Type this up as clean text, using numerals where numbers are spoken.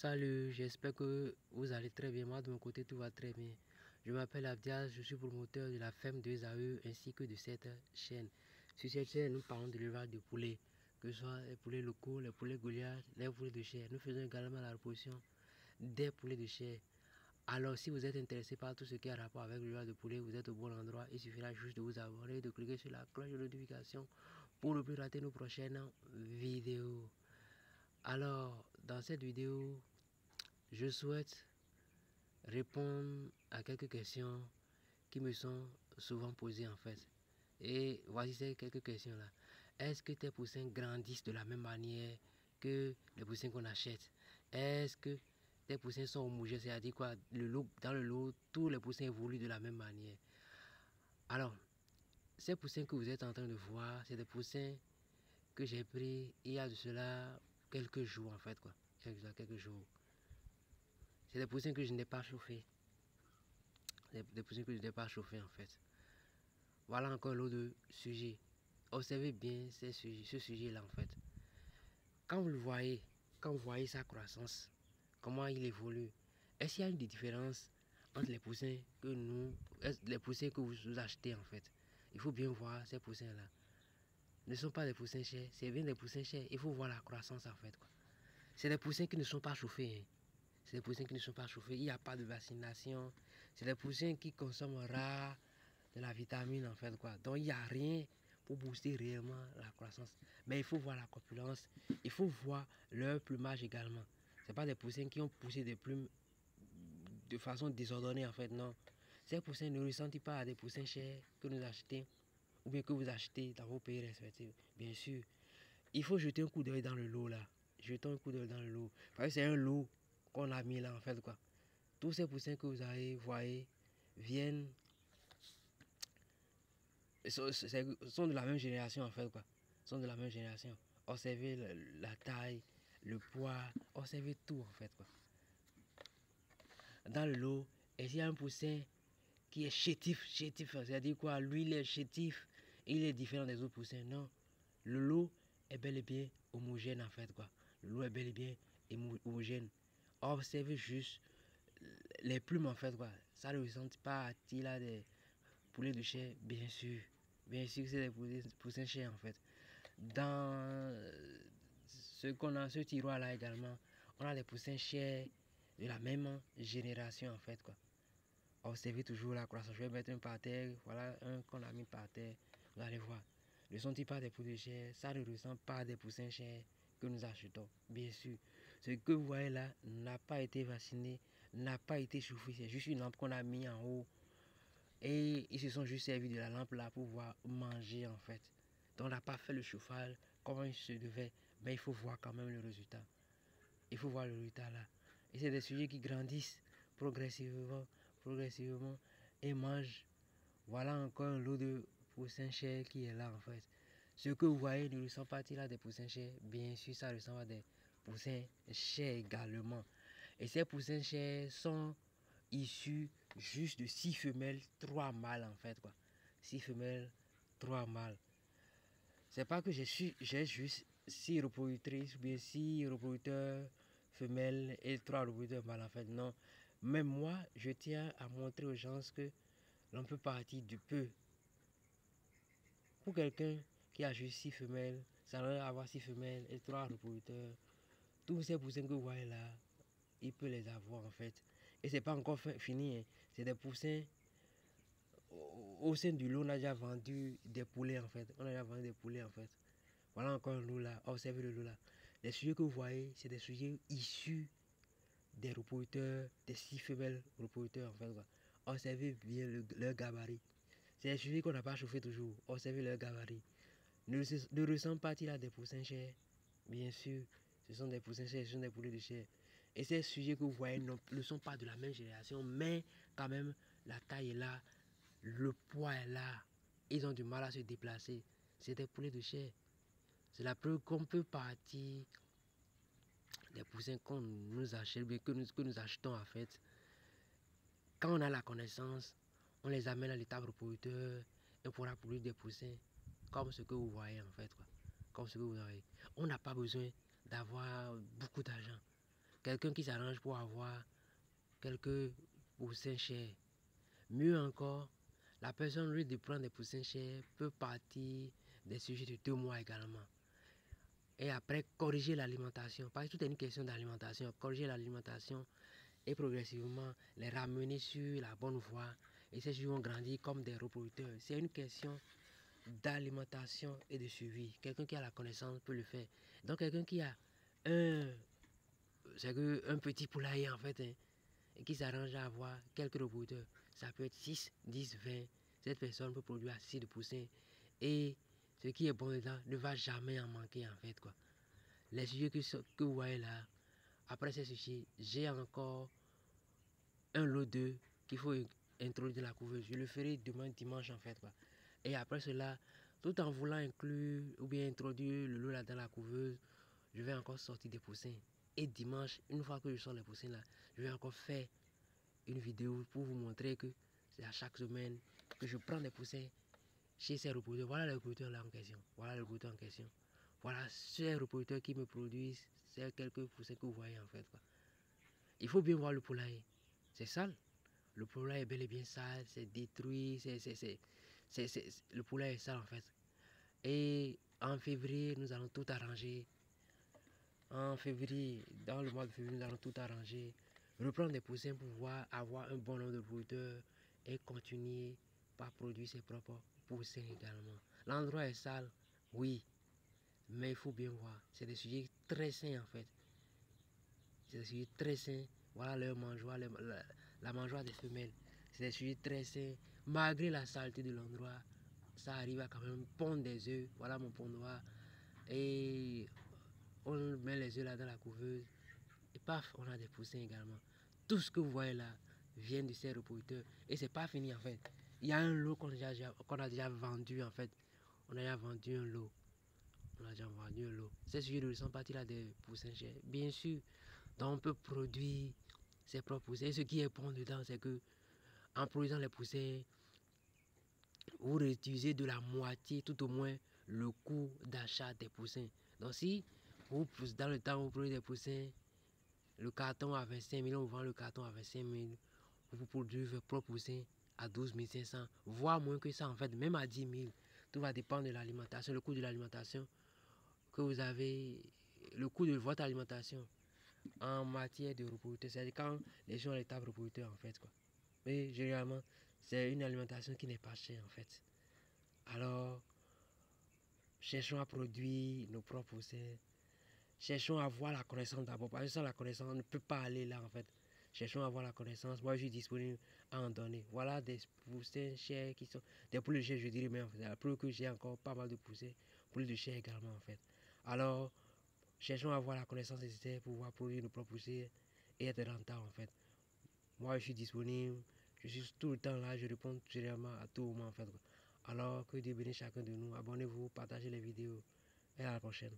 Salut, j'espère que vous allez très bien. Moi, de mon côté, tout va très bien. Je m'appelle Abdias, je suis promoteur de la ferme de AE ainsi que de cette chaîne. Sur cette chaîne, nous parlons de l'élevage de poulets, que ce soit les poulets locaux, les poulets Goliath, les poulets de chair. Nous faisons également la reproduction des poulets de chair. Alors, si vous êtes intéressé par tout ce qui a rapport avec l'élevage de poulets, vous êtes au bon endroit. Il suffira juste de vous abonner et de cliquer sur la cloche de notification pour ne plus rater nos prochaines vidéos. Alors, dans cette vidéo, je souhaite répondre à quelques questions qui me sont souvent posées en fait. Et voici ces quelques questions-là. Est-ce que tes poussins grandissent de la même manière que les poussins qu'on achète? Est-ce que tes poussins sont homogènes? C'est-à-dire quoi? Dans le lot, tous les poussins évoluent de la même manière. Alors, ces poussins que vous êtes en train de voir, c'est des poussins que j'ai pris il y a de cela quelques jours en fait quoi. Quelques jours. C'est des poussins que je n'ai pas chauffés. Des poussins que je n'ai pas chauffés en fait. Voilà encore un lot de sujets. Observez bien ce sujet-là en fait. Quand vous voyez sa croissance, comment il évolue, est-ce qu'il y a une différence entre les poussins les poussins que vous achetez en fait? Il faut bien voir ces poussins-là. Ce ne sont pas des poussins chers, c'est bien des poussins chers. Il faut voir la croissance en fait. C'est des poussins qui ne sont pas chauffés. Hein. C'est des poussins qui ne sont pas chauffés. Il n'y a pas de vaccination. C'est des poussins qui consomment rare de la vitamine en fait quoi. Donc il n'y a rien pour booster réellement la croissance. Mais il faut voir la corpulence. Il faut voir leur plumage également. Ce pas des poussins qui ont poussé des plumes de façon désordonnée en fait. Non. Ces poussins ne ressentent pas à des poussins chers que nous achetons ou bien que vous achetez dans vos pays respectifs. Bien sûr. Il faut jeter un coup d'œil dans le lot là. Jetons un coup d'œil dans le lot. Parce que c'est un lot qu'on a mis là en fait quoi. Tous ces poussins que vous avez, voyez, viennent sont de la même génération en fait quoi. Sont de la même génération. Observez la taille, le poids, observez tout en fait quoi. Dans le lot, est-ce qu'il y a un poussin qui est chétif, c'est-à-dire quoi? Lui il est chétif et il est différent des autres poussins. Non. Le lot est bel et bien homogène en fait quoi. Le lot est bel et bien homogène. Observez juste les plumes en fait quoi. Ça ne ressemble pas à-t-il à des poulets de chair, bien sûr. Bien sûr que c'est des poussins chers en fait. Dans ce tiroir là également, on a des poussins chers de la même génération en fait quoi. Observez toujours la croissance. Je vais mettre un par terre. Voilà un qu'on a mis par terre. Vous allez voir. Ne sont-ils pas des poussins chers? Ça ne ressemble pas à des poussins chers que nous achetons. Bien sûr. Ce que vous voyez là n'a pas été vacciné, n'a pas été chauffé. C'est juste une lampe qu'on a mis en haut. Et ils se sont juste servis de la lampe là pour pouvoir manger en fait. Donc on n'a pas fait le chauffage comme il se devait. Mais il faut voir quand même le résultat. Il faut voir le résultat là. Et c'est des sujets qui grandissent progressivement et mangent. Voilà encore un lot de poussins chers qui est là en fait. Ce que vous voyez ne ressemble pas-t-il à des poussins chers? Bien sûr, ça ressemble à des poussins chers également. Et ces poussins chers sont issus juste de 6 femelles, 3 mâles en fait quoi. 6 femelles, 3 mâles. C'est pas que j'ai juste 6 reproductrices ou bien 6 reproducteurs femelles et 3 reproducteurs mâles en fait. Non. Mais moi, je tiens à montrer aux gens que l'on peut partir du peu. Pour quelqu'un qui a juste 6 femelles, ça doit avoir 6 femelles et 3 reproducteurs. Tous ces poussins que vous voyez là, il peut les avoir en fait. Et c'est pas encore fini. Hein. C'est des poussins. Au sein du lot, on a déjà vendu des poulets en fait. On a déjà vendu des poulets en fait. Voilà encore un lot là. Observez le lot là. Les sujets que vous voyez, c'est des sujets issus des reproducteurs, des 6 femelles reproducteurs en fait. Quoi. Observez bien leur gabarit. C'est des sujets qu'on n'a pas chauffé toujours. Observez leur gabarit. Ne ressemble pas-il à des poussins chers? Bien sûr, ce sont des poussins chers, ce sont des poulets de chair. Et ces sujets que vous voyez ne sont pas de la même génération, mais quand même, la taille est là, le poids est là. Ils ont du mal à se déplacer. C'est des poulets de chair. C'est la preuve qu'on peut partir des poussins qu'on nous achète, que nous achetons en fait. Quand on a la connaissance, on les amène à l'étape reproducteur et on pourra produire des poussins comme ce que vous voyez en fait. Quoi. Comme ce que vous voyez. On n'a pas besoin d'avoir beaucoup d'argent. quelqu'un qui s'arrange pour avoir quelques poussins chers. Mieux encore, la personne, au lieu de prendre des poussins chers, peut partir des sujets de 2 mois également. Et après, corriger l'alimentation. Parce que tout est une question d'alimentation. Corriger l'alimentation et progressivement les ramener sur la bonne voie. Et ces jeux vont grandir comme des reproducteurs. C'est une question d'alimentation et de suivi. Quelqu'un qui a la connaissance peut le faire. Donc quelqu'un qui a un, un petit poulailler en fait, hein, et qui s'arrange à avoir quelques reproducteurs, ça peut être 6, 10, 20. Cette personne peut produire assez de poussins. Et ce qui est bon dedans ne va jamais en manquer en fait, quoi. Les sujets que vous voyez là, après ces sujets, j'ai encore un lot d'œufs qu'il faut introduire dans la couveuse. Je le ferai demain dimanche en fait, quoi. Et après cela, tout en voulant inclure ou bien introduire le lot là dans la couveuse, je vais encore sortir des poussins. Et dimanche, une fois que je sors les poussins là, je vais encore faire une vidéo pour vous montrer que c'est à chaque semaine que je prends des poussins chez ces reproducteurs. Voilà les reproducteurs là en question. Voilà les reproducteurs en question. Voilà ces reproducteurs qui me produisent ces quelques poussins que vous voyez en fait, quoi. Il faut bien voir le poulailler. C'est sale. Le poulailler est bel et bien sale, c'est détruit, le poulailler est sale en fait. Et en février, nous allons tout arranger. En février, dans le mois de février, nous allons tout arranger. Reprendre des poussins pour pouvoir avoir un bon nombre de producteurs et continuer par produire ses propres poussins également. L'endroit est sale, oui, mais il faut bien voir. C'est des sujets très sains en fait. C'est des sujets très sains. Voilà leur mangeoire, la mangeoire des femelles. C'est des sujets très sains. Malgré la saleté de l'endroit, ça arrive à quand même pondre des œufs. Voilà mon pondoir. Et on met les œufs là dans la couveuse. Et paf, on a des poussins également. Tout ce que vous voyez là vient de ces reproducteurs. Et c'est pas fini en fait. Il y a un lot qu'on a déjà vendu en fait. On a déjà vendu un lot. On a déjà vendu un lot. Ces sujets ne sont pas là des poussins chers. Bien sûr, donc on peut produire ses propres poussins. Et ce qui est bon dedans, c'est que en produisant les poussins, vous réduisez de la moitié, tout au moins, le coût d'achat des poussins. Donc si vous, dans le temps, vous prenez des poussins, le carton à 25 000, on vend le carton à 25 000, vous produisez vos propres poussins à 12 500, voire moins que ça en fait, même à 10 000. Tout va dépendre de l'alimentation, le coût de l'alimentation que vous avez, le coût de votre alimentation en matière de reproducteur. C'est-à-dire quand les gens ont l'étape reproducteur en fait, quoi. Mais généralement, c'est une alimentation qui n'est pas chère en fait. Alors, cherchons à produire nos propres poussins. Cherchons à avoir la connaissance d'abord. Parce que sans la connaissance, on ne peut pas aller là en fait. Cherchons à avoir la connaissance. Moi, je suis disponible à en donner. Voilà des poussins chers qui sont des poules de chair, je dirais, mais en fait, la preuve que j'ai encore pas mal de poussins, poules de chair également en fait. Alors, cherchons à avoir la connaissance nécessaire pour pouvoir produire nos propres poussins et être rentable en fait. Moi, je suis disponible. Je suis tout le temps là. Je réponds généralement à tout moment en fait. Alors, que Dieu bénisse chacun de nous. Abonnez-vous, partagez les vidéos. Et à la prochaine.